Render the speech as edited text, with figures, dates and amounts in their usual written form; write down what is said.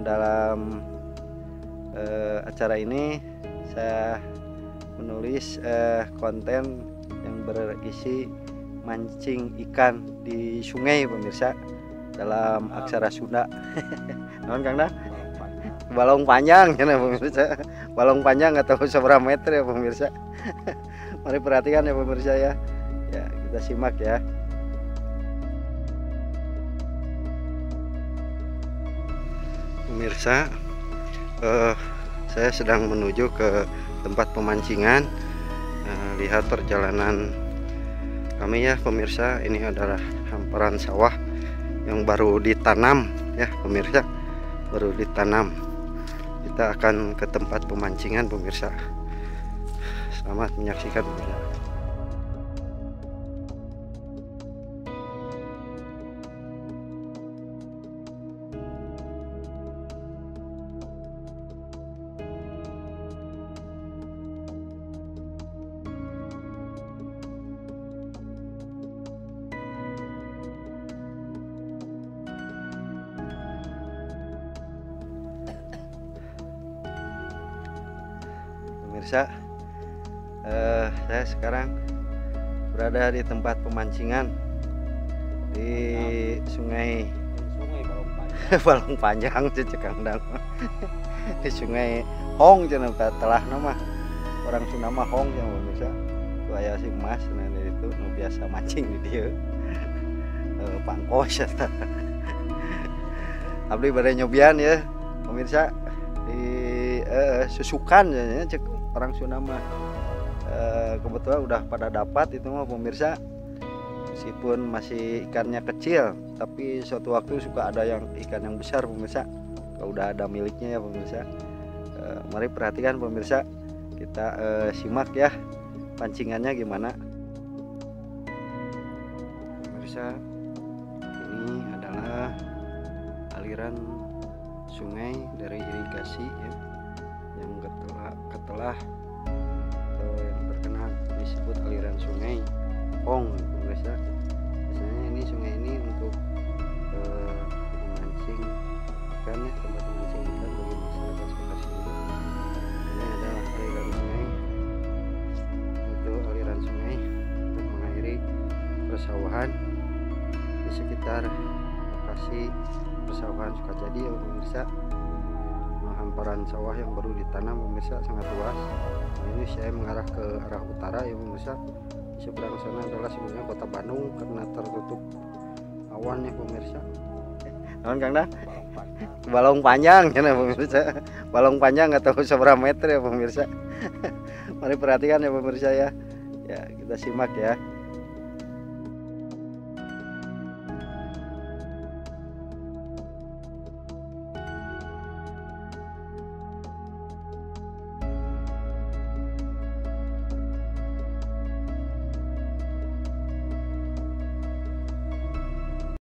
dalam acara ini saya menulis konten yang berisi mancing ikan di sungai pemirsa dalam aksara Sunda. Namun Kang Dah? Balong panjang ya pemirsa. Balong panjang nggak tahu seberapa meter ya pemirsa. Mari perhatikan ya pemirsa ya. Ya, kita simak ya. Pemirsa, saya sedang menuju ke tempat pemancingan. Lihat perjalanan kami ya pemirsa. Ini adalah hamparan sawah yang baru ditanam ya pemirsa, baru ditanam. Kita akan ke tempat pemancingan pemirsa. Selamat menyaksikan pemirsa. Pemirsa, saya sekarang berada di tempat pemancingan di sungai Balong Panjang Cekang Dang. Di sungai Hong cenah telah nama orang Sunda mah Hong cenah pemirsa. Itu aya si Mas nah itu nu biasa mancing di dieu. Pangkos eta. Abdi bade nyobian ya pemirsa di susukan ya cek orang Sunda mah. Kebetulan udah pada dapat itu mah pemirsa, meskipun masih ikannya kecil tapi suatu waktu suka ada yang ikan yang besar pemirsa kalau udah ada miliknya ya pemirsa. Mari perhatikan pemirsa, kita simak ya pancingannya gimana pemirsa. Ini adalah aliran sungai dari irigasi ya, yang ketelah atau yang terkenal disebut aliran sungai Hong pemirsa. Biasanya ini sungai ini untuk memancing ikan ya, tempat memancing ikan bagi masyarakat sekitar sini. Ini adalah aliran sungai, itu aliran sungai untuk mengairi persawahan di sekitar lokasi persawahan Sukajadi ya pemirsa. Hamparan sawah yang baru ditanam pemirsa sangat luas. Nah, ini saya mengarah ke arah utara ya pemirsa. Di seberang sana adalah sebenarnya kota Bandung karena tertutup awan ya pemirsa. Namun Kang Dah? Balong panjang ya pemirsa. Balong panjang nggak tahu seberapa meter ya pemirsa. Mari perhatikan ya pemirsa ya. Ya, kita simak ya.